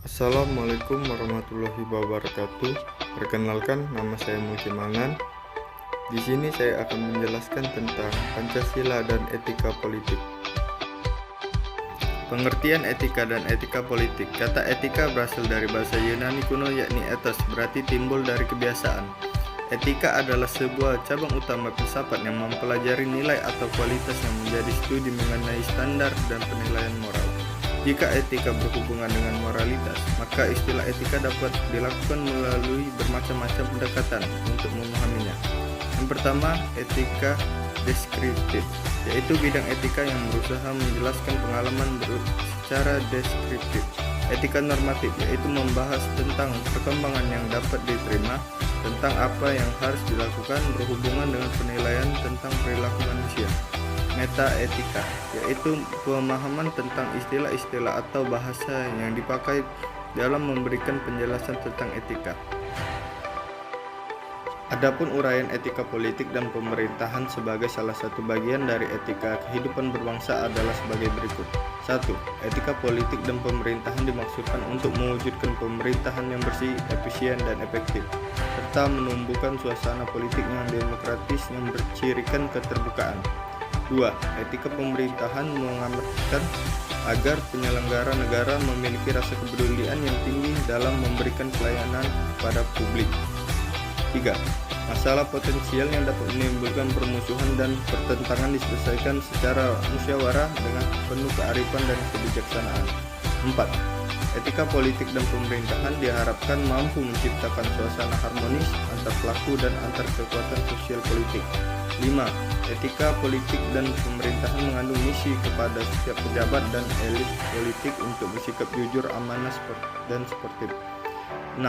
Assalamualaikum warahmatullahi wabarakatuh. Perkenalkan, nama saya Mulki Mangan. Di sini saya akan menjelaskan tentang Pancasila dan etika politik. Pengertian etika dan etika politik. Kata etika berasal dari bahasa Yunani kuno yakni ethos, berarti timbul dari kebiasaan. Etika adalah sebuah cabang utama filsafat yang mempelajari nilai atau kualitas yang menjadi studi mengenai standar dan penilaian moral. Jika etika berhubungan dengan moralitas, maka istilah etika dapat dilakukan melalui bermacam-macam pendekatan untuk memahaminya. Yang pertama, etika deskriptif, yaitu bidang etika yang berusaha menjelaskan pengalaman secara deskriptif. Etika normatif, yaitu membahas tentang perkembangan yang dapat diterima, tentang apa yang harus dilakukan berhubungan dengan penilaian tentang perilaku manusia. Metaetika, yaitu pemahaman tentang istilah-istilah atau bahasa yang dipakai dalam memberikan penjelasan tentang etika. Adapun uraian etika politik dan pemerintahan sebagai salah satu bagian dari etika kehidupan berbangsa adalah sebagai berikut. 1. Etika politik dan pemerintahan dimaksudkan untuk mewujudkan pemerintahan yang bersih, efisien, dan efektif, serta menumbuhkan suasana politik yang demokratis yang bercirikan keterbukaan. 2. Etika pemerintahan mengamanatkan agar penyelenggara negara memiliki rasa kepedulian yang tinggi dalam memberikan pelayanan kepada publik. 3. Masalah potensial yang dapat menimbulkan permusuhan dan pertentangan diselesaikan secara musyawarah dengan penuh kearifan dan kebijaksanaan. 4. Etika politik dan pemerintahan diharapkan mampu menciptakan suasana harmonis antar pelaku dan antar kekuatan sosial politik. 5. Etika politik dan pemerintahan mengandung misi kepada setiap pejabat dan elit politik untuk bersikap jujur, amanah, dan sportif. 6.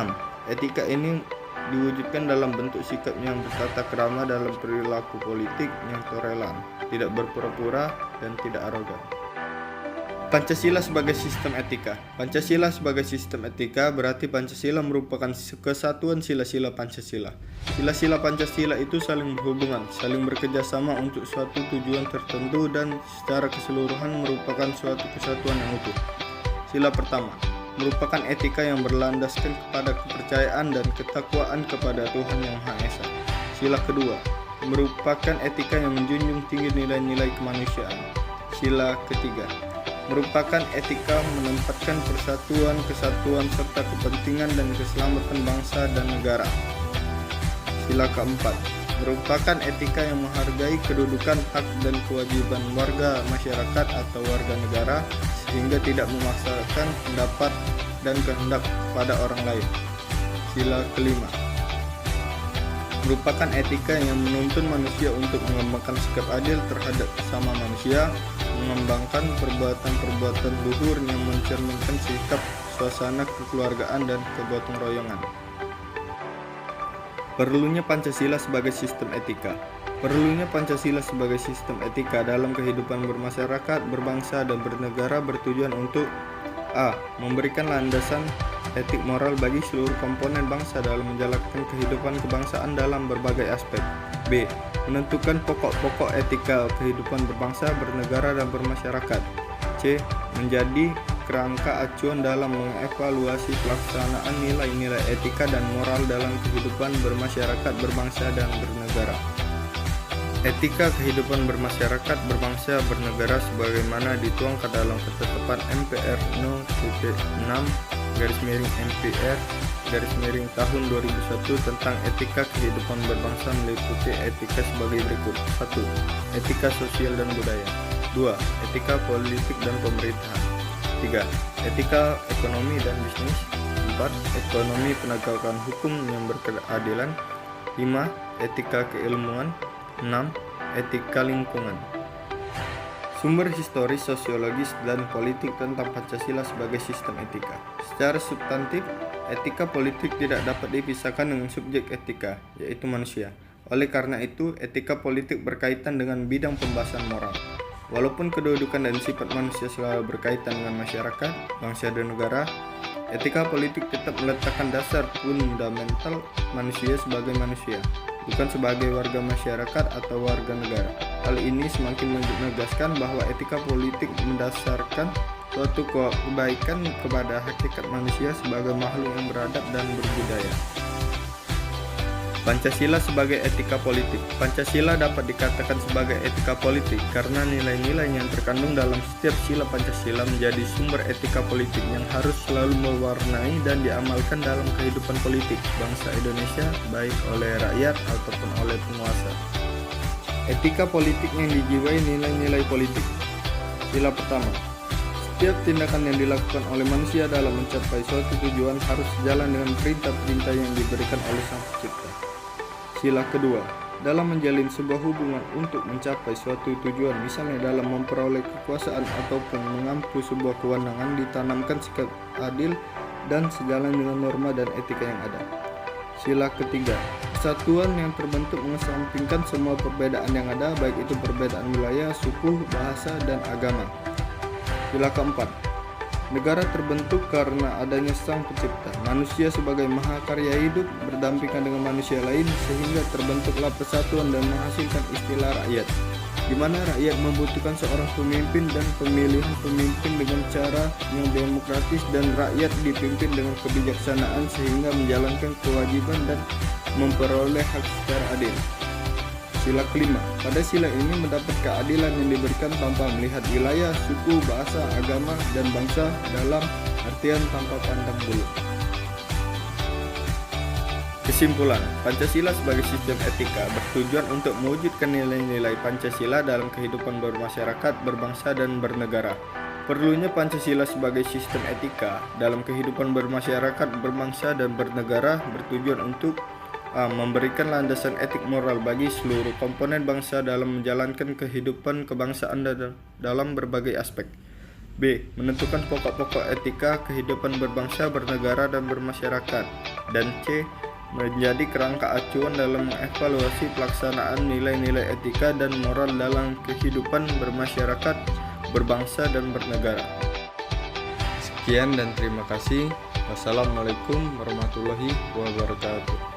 Etika ini diwujudkan dalam bentuk sikap yang bertata krama dalam perilaku politik yang toleran, tidak berpura-pura, dan tidak arogan. Pancasila sebagai sistem etika. Pancasila sebagai sistem etika berarti Pancasila merupakan kesatuan sila-sila Pancasila. Sila-sila Pancasila itu saling berhubungan, saling bekerjasama untuk suatu tujuan tertentu dan secara keseluruhan merupakan suatu kesatuan yang utuh. Sila pertama merupakan etika yang berlandaskan kepada kepercayaan dan ketakwaan kepada Tuhan Yang Maha Esa. Sila kedua merupakan etika yang menjunjung tinggi nilai-nilai kemanusiaan. Sila ketiga merupakan etika menempatkan persatuan, kesatuan, serta kepentingan dan keselamatan bangsa dan negara. Sila keempat merupakan etika yang menghargai kedudukan, hak, dan kewajiban warga masyarakat atau warga negara sehingga tidak memaksakan pendapat dan kehendak pada orang lain. Sila kelima merupakan etika yang menuntun manusia untuk mengembangkan sikap adil terhadap sesama manusia, mengembangkan perbuatan-perbuatan luhur yang mencerminkan sikap, suasana kekeluargaan, dan kegotong royongan. Perlunya Pancasila sebagai sistem etika. Perlunya Pancasila sebagai sistem etika dalam kehidupan bermasyarakat, berbangsa, dan bernegara bertujuan untuk a. Memberikan landasan etik moral bagi seluruh komponen bangsa dalam menjalankan kehidupan kebangsaan dalam berbagai aspek. B. Menentukan pokok-pokok etika kehidupan berbangsa, bernegara, dan bermasyarakat. C. Menjadi kerangka acuan dalam mengevaluasi pelaksanaan nilai-nilai etika dan moral dalam kehidupan bermasyarakat, berbangsa, dan bernegara. Etika kehidupan bermasyarakat, berbangsa, bernegara sebagaimana dituangkan dalam ketetapan MPR No. 6/MPR tahun 2001 tentang etika kehidupan berbangsa meliputi etika sebagai berikut. 1. Etika sosial dan budaya. 2. Etika politik dan pemerintahan. 3. Etika ekonomi dan bisnis. 4. Ekonomi penegakan hukum yang berkeadilan. 5. Etika keilmuan. 6. Etika lingkungan. Sumber historis, sosiologis, dan politik tentang Pancasila sebagai sistem etika. Secara substantif, etika politik tidak dapat dipisahkan dengan subjek etika, yaitu manusia. Oleh karena itu, etika politik berkaitan dengan bidang pembahasan moral. Walaupun kedudukan dan sifat manusia selalu berkaitan dengan masyarakat, bangsa, dan negara, etika politik tetap meletakkan dasar fundamental manusia sebagai manusia, bukan sebagai warga masyarakat atau warga negara. Hal ini semakin menegaskan bahwa etika politik mendasarkan suatu kebaikan kepada hakikat manusia sebagai makhluk yang beradab dan berbudaya. Pancasila sebagai etika politik. Pancasila dapat dikatakan sebagai etika politik karena nilai-nilai yang terkandung dalam setiap sila Pancasila menjadi sumber etika politik yang harus selalu mewarnai dan diamalkan dalam kehidupan politik bangsa Indonesia, baik oleh rakyat ataupun oleh penguasa. Etika politik yang dijiwai nilai-nilai politik. Sila pertama, setiap tindakan yang dilakukan oleh manusia dalam mencapai suatu tujuan harus sejalan dengan perintah-perintah yang diberikan oleh Sang Pencipta. Sila kedua, dalam menjalin sebuah hubungan untuk mencapai suatu tujuan, misalnya dalam memperoleh kekuasaan ataupun mengampu sebuah kewenangan, ditanamkan sikap adil dan sejalan dengan norma dan etika yang ada. Sila ketiga, kesatuan yang terbentuk mengesampingkan semua perbedaan yang ada, baik itu perbedaan wilayah, suku, bahasa, dan agama. Sila keempat, negara terbentuk karena adanya Sang Pencipta. Manusia sebagai mahakarya hidup berdampingan dengan manusia lain sehingga terbentuklah persatuan dan menghasilkan istilah rakyat, di mana rakyat membutuhkan seorang pemimpin dan pemilihan pemimpin dengan cara yang demokratis dan rakyat dipimpin dengan kebijaksanaan sehingga menjalankan kewajiban dan memperoleh hak secara adil. Sila kelima, pada sila ini mendapat keadilan yang diberikan tanpa melihat wilayah, suku, bahasa, agama, dan bangsa dalam artian tanpa pandang bulu. Kesimpulan, Pancasila sebagai sistem etika bertujuan untuk mewujudkan nilai-nilai Pancasila dalam kehidupan bermasyarakat, berbangsa, dan bernegara. Perlunya Pancasila sebagai sistem etika dalam kehidupan bermasyarakat, berbangsa, dan bernegara bertujuan untuk memberikan landasan etik moral bagi seluruh komponen bangsa dalam menjalankan kehidupan kebangsaan dalam berbagai aspek. B. Menentukan pokok-pokok etika kehidupan berbangsa, bernegara, dan bermasyarakat. Dan C. Menjadi kerangka acuan dalam mengevaluasi pelaksanaan nilai-nilai etika dan moral dalam kehidupan bermasyarakat, berbangsa, dan bernegara. Sekian dan terima kasih. Wassalamualaikum warahmatullahi wabarakatuh.